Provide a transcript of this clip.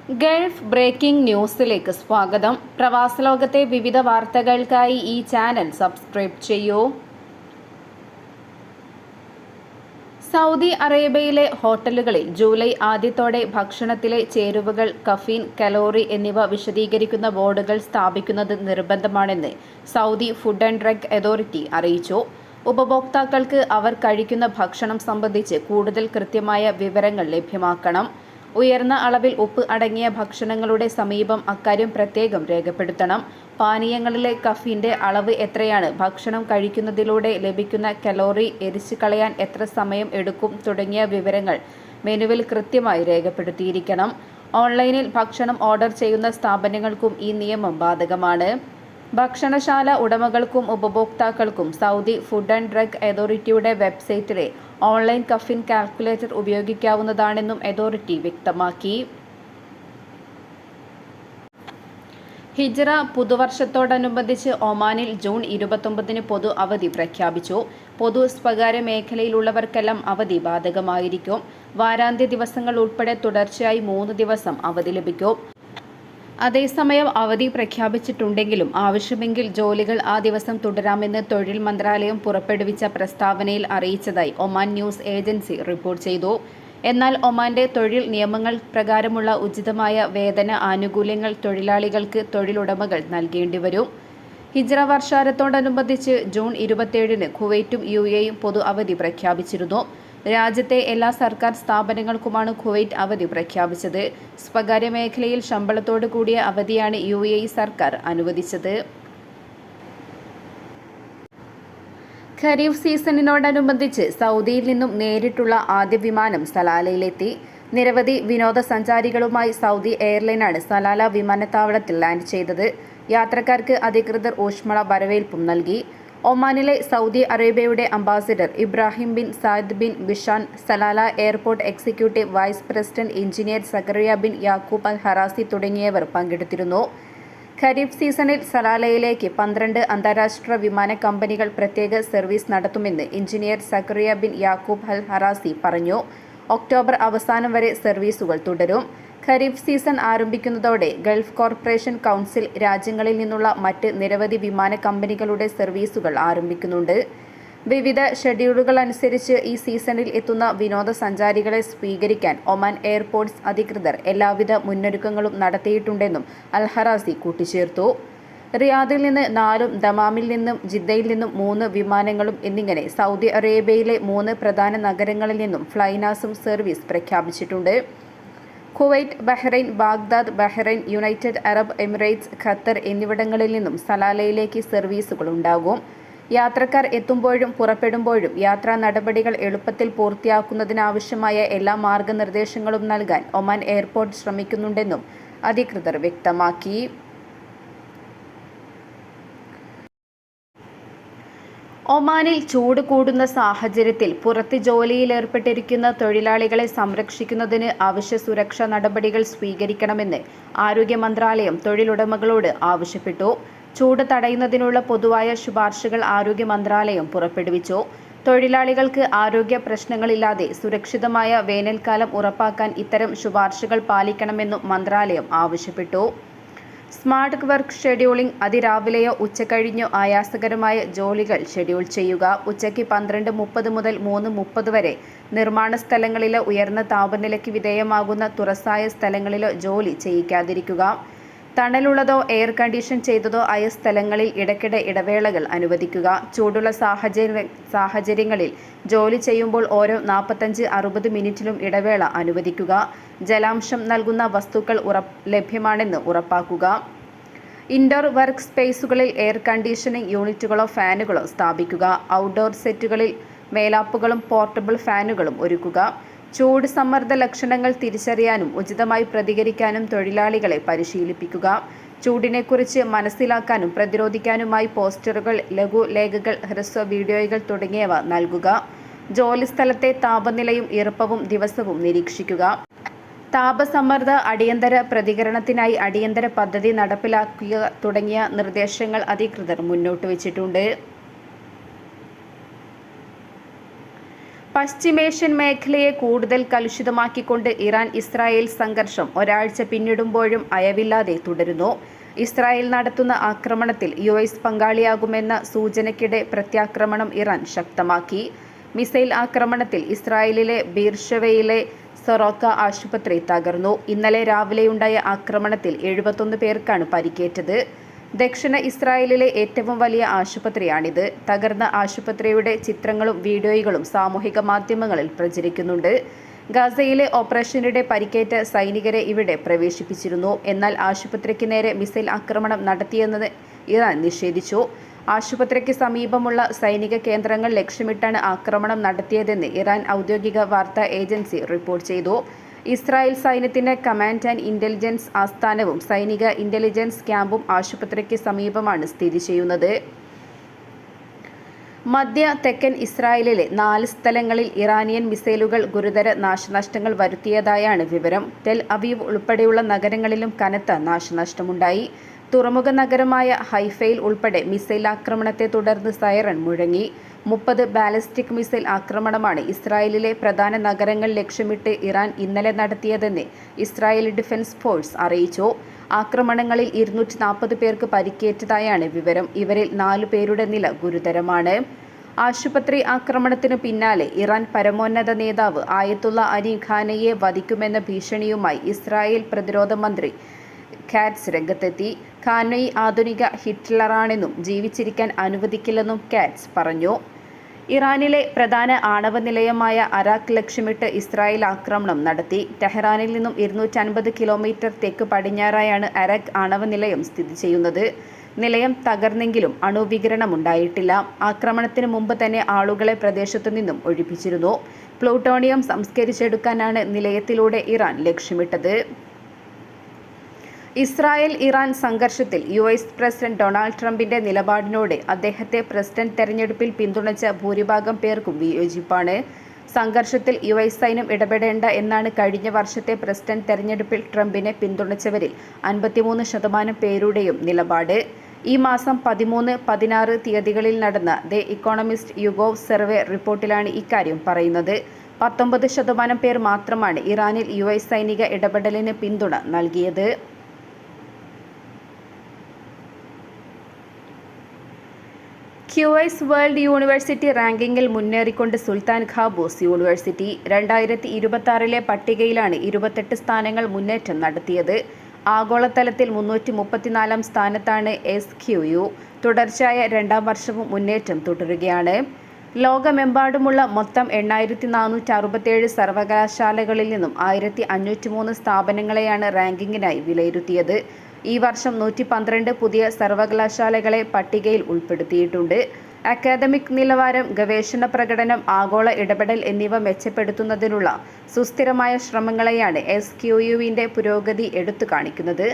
Gulf breaking ന്യൂസിലേക്ക് സ്വാഗതം. പ്രവാസ ലോകത്തെ വിവിധ വാർത്തകൾക്കായി ഈ ചാനൽ സബ്സ്ക്രൈബ് ചെയ്യൂ. സൗദി അറേബ്യയിലെ ഹോട്ടലുകളിൽ ജൂലൈ ആദ്യത്തോടെ ഭക്ഷണത്തിലെ ചേരുവകൾ, കഫീൻ, കലോറി എന്നിവ വിശദീകരിക്കുന്ന ബോർഡുകൾ സ്ഥാപിക്കുന്നത് നിർബന്ധമാണെന്ന് Saudi food and drug authority അറിയിച്ചു. ഉപഭോക്താക്കൾക്ക് അവർ കഴിക്കുന്ന ഭക്ഷണം സംബന്ധിച്ച് കൂടുതൽ കൃത്യമായ വിവരങ്ങൾ ലഭ്യമാക്കണം. ഉയർന്ന അളവിൽ ഉപ്പ് അടങ്ങിയ ഭക്ഷണങ്ങളുടെ സമീപം അക്കാര്യം പ്രത്യേകം രേഖപ്പെടുത്തണം. പാനീയങ്ങളിലെ കഫീന്റെ അളവ് എത്രയാണ്, ഭക്ഷണം കഴിക്കുന്നതിലൂടെ ലഭിക്കുന്ന കലോറി, എരിച്ചു കളയാൻ എത്ര സമയം എടുക്കും തുടങ്ങിയ വിവരങ്ങൾ മെനുവിൽ കൃത്യമായി രേഖപ്പെടുത്തിയിരിക്കണം. ഓൺലൈനിൽ ഭക്ഷണം ഓർഡർ ചെയ്യുന്ന സ്ഥാപനങ്ങൾക്കും ഈ നിയമം ബാധകമാണ്. ഭക്ഷണശാല ഉടമകൾക്കും ഉപഭോക്താക്കൾക്കും സൗദി ഫുഡ് ആൻഡ് ഡ്രഗ് അതോറിറ്റിയുടെ വെബ്സൈറ്റിലെ ഓൺലൈൻ കഫീൻ കാൽക്കുലേറ്റർ ഉപയോഗിക്കാവുന്നതാണെന്നും അതോറിറ്റി വ്യക്തമാക്കി. ഹിജ്റ പുതുവർഷത്തോടനുബന്ധിച്ച് ഒമാനിൽ ജൂൺ 29 പൊതു അവധി പ്രഖ്യാപിച്ചു. പൊതു സ്വകാര്യ മേഖലയിലുള്ളവർക്കെല്ലാം അവധി ബാധകമായിരിക്കും. വാരാന്ത്യ ദിവസങ്ങൾ ഉൾപ്പെടെ തുടർച്ചയായി 3 ദിവസം അവധി ലഭിക്കും. അതേസമയം അവധി പ്രഖ്യാപിച്ചിട്ടുണ്ടെങ്കിലും ആവശ്യമെങ്കിൽ ജോലികൾ ആ ദിവസം തുടരാമെന്ന് തൊഴിൽ മന്ത്രാലയം പുറപ്പെടുവിച്ച പ്രസ്താവനയിൽ അറിയിച്ചതായി ഒമാൻ ന്യൂസ് ഏജൻസി റിപ്പോർട്ട് ചെയ്തു. എന്നാൽ ഒമാന്റെ തൊഴിൽ നിയമങ്ങൾ പ്രകാരമുള്ള ഉചിതമായ വേതന ആനുകൂല്യങ്ങൾ തൊഴിലാളികൾക്ക് തൊഴിലുടമകൾ നൽകേണ്ടിവരും. ഹിജ്റ വർഷാരത്തോടനുബന്ധിച്ച് ജൂൺ 27 കുവൈറ്റും UAEയും പൊതു അവധി പ്രഖ്യാപിച്ചിരുന്നു. രാജ്യത്തെ എല്ലാ സർക്കാർ സ്ഥാപനങ്ങൾക്കുമാണ് കുവൈറ്റ് അവധി പ്രഖ്യാപിച്ചത്. സ്വകാര്യ മേഖലയിൽ ശമ്പളത്തോടു കൂടിയ അവധിയാണ് UAE സർക്കാർ അനുവദിച്ചത്. ഖരീഫ് സീസണിനോടനുബന്ധിച്ച് സൗദിയിൽ നിന്നും നേരിട്ടുള്ള ആദ്യ വിമാനം സലാലയിലെത്തി. നിരവധി വിനോദസഞ്ചാരികളുമായി സൗദി എയർലൈനാണ് സലാല വിമാനത്താവളത്തിൽ ലാൻഡ് ചെയ്തത്. യാത്രക്കാർക്ക് അധികൃതർ ഊഷ്മള വരവേൽപ്പും നൽകി. ഒമാനിലെ സൗദി അറേബ്യയുടെ ambassador Ibrahim bin Sayed bin Bishan, Salalah airport executive vice president engineer Zakariya bin Yaqoob al Harasi തുടങ്ങിയവർ പങ്കെടുത്തിരുന്നു. ഖരീഫ് സീസണിൽ സലാലയിലേക്ക് 12 അന്താരാഷ്ട്ര വിമാന കമ്പനികൾ പ്രത്യേക സർവീസ് നടത്തുമെന്ന് engineer Zakariya bin Yaqoob al Harasi പറഞ്ഞു. ഒക്ടോബർ അവസാനം വരെ സർവീസുകൾ തുടരും. ഖരീഫ് സീസൺ ആരംഭിക്കുന്നതോടെ ഗൾഫ് കോർപ്പറേഷൻ കൗൺസിൽ രാജ്യങ്ങളിൽ നിന്നുള്ള മറ്റ് നിരവധി വിമാന കമ്പനികളുടെ സർവീസുകൾ ആരംഭിക്കുന്നുണ്ട്. വിവിധ ഷെഡ്യൂളുകൾ അനുസരിച്ച് ഈ സീസണിൽ എത്തുന്ന വിനോദസഞ്ചാരികളെ സ്വീകരിക്കാൻ ഒമാൻ എയർപോർട്ട്സ് അധികൃതർ എല്ലാവിധ മുന്നൊരുക്കങ്ങളും നടത്തിയിട്ടുണ്ടെന്നും അൽ ഹറാസി കൂട്ടിച്ചേർത്തു. റിയാദിൽ നിന്ന് 4, ദമാമിൽ നിന്നും ജിദ്ദയിൽ നിന്നും 3 വിമാനങ്ങളും എന്നിങ്ങനെ സൗദി അറേബ്യയിലെ 3 പ്രധാന നഗരങ്ങളിൽ നിന്നും ഫ്ലൈനാസും സർവീസ് പ്രഖ്യാപിച്ചിട്ടുണ്ട്. Kuwait, Bahrain, Baghdad, Bahrain, United Arab Emirates, Qatar എന്നിവിടങ്ങളിൽ നിന്നും സലാലയിലേക്ക് സർവീസുകൾ ഉണ്ടാകും. യാത്രക്കാർ എത്തുമ്പോഴും പുറപ്പെടുമ്പോഴും യാത്രാ നടപടികൾ എളുപ്പത്തിൽ പൂർത്തിയാക്കുന്നതിനാവശ്യമായ എല്ലാ മാർഗനിർദ്ദേശങ്ങളും നൽകാൻ ഒമാൻ എയർപോർട്ട് ശ്രമിക്കുന്നുണ്ടെന്നും അധികൃതർ വ്യക്തമാക്കി. ഒമാനിൽ ചൂട് കൂടുന്ന സാഹചര്യത്തിൽ പുറത്ത് ജോലിയിലേർപ്പെട്ടിരിക്കുന്ന തൊഴിലാളികളെ സംരക്ഷിക്കുന്നതിന് അവശ്യ സുരക്ഷാ നടപടികൾ സ്വീകരിക്കണമെന്ന് ആരോഗ്യ മന്ത്രാലയം തൊഴിലുടമകളോട് ആവശ്യപ്പെട്ടു. ചൂട് തടയുന്നതിനുള്ള പൊതുവായ ശുപാർശകൾ ആരോഗ്യ മന്ത്രാലയം പുറപ്പെടുവിച്ചു. തൊഴിലാളികൾക്ക് ആരോഗ്യ പ്രശ്നങ്ങളില്ലാതെ സുരക്ഷിതമായ വേനൽക്കാലം ഉറപ്പാക്കാൻ ഇത്തരം ശുപാർശകൾ പാലിക്കണമെന്നും മന്ത്രാലയം ആവശ്യപ്പെട്ടു. സ്മാർട്ട് വർക്ക് ഷെഡ്യൂളിംഗ്, അതിരാവിലെയോ ഉച്ചകഴിഞ്ഞോ ആയാസകരമായ ജോലികൾ ഷെഡ്യൂൾ ചെയ്യുക. ഉച്ചയ്ക്ക് 12:30 മുതൽ 3:30 വരെ നിർമ്മാണ സ്ഥലങ്ങളിലോ ഉയർന്ന താപനിലയ്ക്ക് വിധേയമാകുന്ന തുറസായ സ്ഥലങ്ങളിലോ ജോലി ചെയ്യിക്കാതിരിക്കുക. തണലുള്ളതോ എയർ കണ്ടീഷൻ ചെയ്തതോ ആയ സ്ഥലങ്ങളിൽ ഇടയ്ക്കിടെ ഇടവേളകൾ അനുവദിക്കുക. ചൂടുള്ള സാഹചര്യങ്ങളിൽ ജോലി ചെയ്യുമ്പോൾ ഓരോ 45-60 മിനിറ്റിലും ഇടവേള അനുവദിക്കുക. ജലാംശം നൽകുന്ന വസ്തുക്കൾ ലഭ്യമാണെന്ന് ഉറപ്പാക്കുക. ഇൻഡോർ വർക്ക് സ്പേസുകളിൽ എയർ കണ്ടീഷനിംഗ് യൂണിറ്റുകളോ ഫാനുകളോ സ്ഥാപിക്കുക. ഔട്ട്ഡോർ സെറ്റുകളിൽ മേലാപ്പുകളും പോർട്ടബിൾ ഫാനുകളും ഒരുക്കുക. ചൂട് സമ്മർദ്ദ ലക്ഷണങ്ങൾ തിരിച്ചറിയാനും ഉചിതമായി പ്രതികരിക്കാനും തൊഴിലാളികളെ പരിശീലിപ്പിക്കുക. ചൂടിനെക്കുറിച്ച് മനസ്സിലാക്കാനും പ്രതിരോധിക്കാനുമായി പോസ്റ്ററുകൾ, ലഘുലേഖകൾ, ഹ്രസ്വ വീഡിയോകൾ തുടങ്ങിയവ നൽകുക. ജോലിസ്ഥലത്തെ താപനിലയും ഈർപ്പവും ദിവസവും നിരീക്ഷിക്കുക. താപസമ്മർദ്ദ അടിയന്തര പ്രതികരണത്തിനായി അടിയന്തര പദ്ധതി നടപ്പിലാക്കുക തുടങ്ങിയ നിർദ്ദേശങ്ങൾ അധികൃതർ മുന്നോട്ട് വച്ചിട്ടുണ്ട്. പശ്ചിമേഷ്യൻ മേഖലയെ കൂടുതൽ കലുഷിതമാക്കിക്കൊണ്ട് ഇറാൻ-ഇസ്രായേൽ സംഘർഷം ഒരാഴ്ച പിന്നിടുമ്പോഴും അയവില്ലാതെ തുടരുന്നു. ഇസ്രായേൽ നടത്തുന്ന ആക്രമണത്തിൽ യുഎസ് പങ്കാളിയാകുമെന്ന സൂചനയ്ക്കിടെ പ്രത്യാക്രമണം ഇറാൻ ശക്തമാക്കി. മിസൈൽ ആക്രമണത്തിൽ ഇസ്രായേലിലെ ബീർഷെവയിലെ സൊറോക്ക ആശുപത്രി തകർന്നു. ഇന്നലെ രാവിലെയുണ്ടായ ആക്രമണത്തിൽ 71 പേർക്കാണ് പരിക്കേറ്റത്. ദക്ഷിണ ഇസ്രായേലിലെ ഏറ്റവും വലിയ ആശുപത്രിയാണിത്. തകർന്ന ആശുപത്രിയുടെ ചിത്രങ്ങളും വീഡിയോകളും സാമൂഹിക മാധ്യമങ്ങളിൽ പ്രചരിക്കുന്നുണ്ട്. ഗാസയിലെ ഓപ്പറേഷനിടെ പരിക്കേറ്റ സൈനികരെ ഇവിടെ പ്രവേശിപ്പിച്ചിരുന്നു. എന്നാൽ ആശുപത്രിക്ക് നേരെ മിസൈൽ ആക്രമണം നടത്തിയെന്നത് ഇറാൻ നിഷേധിച്ചു. ആശുപത്രിക്ക് സമീപമുള്ള സൈനിക കേന്ദ്രങ്ങൾ ലക്ഷ്യമിട്ടാണ് ആക്രമണം നടത്തിയതെന്ന് ഇറാൻ ഔദ്യോഗിക വാർത്താ ഏജൻസി റിപ്പോർട്ട് ചെയ്തു. ഇസ്രായേൽ സൈന്യത്തിന്റെ കമാൻഡ് ആൻഡ് ഇന്റലിജൻസ് ആസ്ഥാനവും സൈനിക ഇന്റലിജൻസ് ക്യാമ്പും ആശുപത്രിക്ക് സമീപമാണ് സ്ഥിതി ചെയ്യുന്നത്. മധ്യ തെക്കൻ ഇസ്രായേലിലെ 4 സ്ഥലങ്ങളിൽ ഇറാനിയൻ മിസൈലുകൾ ഗുരുതര നാശനഷ്ടങ്ങൾ വരുത്തിയതായാണ് വിവരം. ടെൽ അവീവ് ഉൾപ്പെടെയുള്ള നഗരങ്ങളിലും കനത്ത നാശനഷ്ടമുണ്ടായി. തുറമുഖ നഗരമായ ഹൈഫയിൽ ഉൾപ്പെടെ മിസൈൽ ആക്രമണത്തെ തുടർന്ന് സൈറൺ മുഴങ്ങി. 30 ബാലിസ്റ്റിക് മിസൈൽ ആക്രമണമാണ് ഇസ്രായേലിലെ പ്രധാന നഗരങ്ങൾ ലക്ഷ്യമിട്ട് ഇറാൻ ഇന്നലെ നടത്തിയതെന്ന് ഇസ്രായേൽ ഡിഫൻസ് ഫോഴ്സ് അറിയിച്ചു. ആക്രമണങ്ങളിൽ 240 പേർക്ക് പരിക്കേറ്റതായാണ് വിവരം. ഇവരിൽ 4 പേരുടെ നില ഗുരുതരമാണ്. ആശുപത്രി ആക്രമണത്തിനു പിന്നാലെ ഇറാൻ പരമോന്നത നേതാവ് ആയത്തുള്ള അലി ഖാനയെ വധിക്കുമെന്ന ഭീഷണിയുമായി ഇസ്രായേൽ പ്രതിരോധ മന്ത്രി കാറ്റ്സ് രംഗത്തെത്തി. ഖാനോയി ആധുനിക ഹിറ്റ്ലറാണെന്നും ജീവിച്ചിരിക്കാൻ അനുവദിക്കില്ലെന്നും കാറ്റ്സ് പറഞ്ഞു. ഇറാനിലെ പ്രധാന ആണവ നിലയമായ അരാക്ക് ലക്ഷ്യമിട്ട് ഇസ്രായേൽ ആക്രമണം നടത്തി. ടെഹ്റാനിൽ നിന്നും 250 കിലോമീറ്റർ തെക്ക് പടിഞ്ഞാറായാണ് അരാക്ക് ആണവ നിലയം സ്ഥിതി ചെയ്യുന്നത്. നിലയം തകർന്നെങ്കിലും അണുവികിരണമുണ്ടായിട്ടില്ല. ആക്രമണത്തിന് മുമ്പ് തന്നെ ആളുകളെ പ്രദേശത്തു നിന്നും ഒഴിപ്പിച്ചിരുന്നു. പ്ലൂട്ടോണിയം സംസ്കരിച്ചെടുക്കാനാണ് നിലയത്തിലൂടെ ഇറാൻ ലക്ഷ്യമിട്ടത്. ഇസ്രായേൽ-ഇറാൻ സംഘർഷത്തിൽ യുഎസ് പ്രസിഡന്റ് ഡൊണാൾഡ് ട്രംപിന്റെ നിലപാടിനോട് അദ്ദേഹത്തെ പ്രസിഡന്റ് തെരഞ്ഞെടുപ്പിൽ പിന്തുണച്ച ഭൂരിഭാഗം പേർക്കും വിയോജിപ്പാണ്. സംഘർഷത്തിൽ യുഎസ് സൈന്യം ഇടപെടേണ്ട എന്നാണ് കഴിഞ്ഞ വർഷത്തെ പ്രസിഡന്റ് തെരഞ്ഞെടുപ്പിൽ ട്രംപിനെ പിന്തുണച്ചവരിൽ 53% പേരുടെയും നിലപാട്. ഈ മാസം 13, 16 തീയതികളിൽ നടന്ന ദ ഇക്കോണമിസ്റ്റ് യുഗോവ് സർവേ റിപ്പോർട്ടിലാണ് ഇക്കാര്യം പറയുന്നത്. 19% പേർ മാത്രമാണ് ഇറാനിൽ യുഎസ് സൈനിക ഇടപെടലിന് പിന്തുണ നൽകിയത്. ക്യുഎസ് വേൾഡ് യൂണിവേഴ്സിറ്റി റാങ്കിങ്ങിൽ മുന്നേറിക്കൊണ്ട് സുൽത്താൻ ഖാബൂസ് യൂണിവേഴ്സിറ്റി 2026 പട്ടികയിലാണ് 28 സ്ഥാനങ്ങൾ മുന്നേറ്റം നടത്തിയത്. ആഗോളതലത്തിൽ 334 സ്ഥാനത്താണ് SQU. തുടർച്ചയായ 2ാം വർഷവും മുന്നേറ്റം തുടരുകയാണ്. ലോകമെമ്പാടുമുള്ള മൊത്തം 8467 സർവകലാശാലകളിൽ നിന്നും 1503 സ്ഥാപനങ്ങളെയാണ് റാങ്കിങ്ങിനായി വിലയിരുത്തിയത്. ഈ വർഷം 112 പുതിയ സർവകലാശാലകളെ പട്ടികയിൽ ഉൾപ്പെടുത്തിയിട്ടുണ്ട്. അക്കാദമിക് നിലവാരം, ഗവേഷണ പ്രകടനം, ആഗോള ഇടപെടൽ എന്നിവ മെച്ചപ്പെടുത്തുന്നതിനുള്ള സുസ്ഥിരമായ ശ്രമങ്ങളെയാണ് SQUവിൻ്റെ പുരോഗതി എടുത്തു കാണിക്കുന്നത്.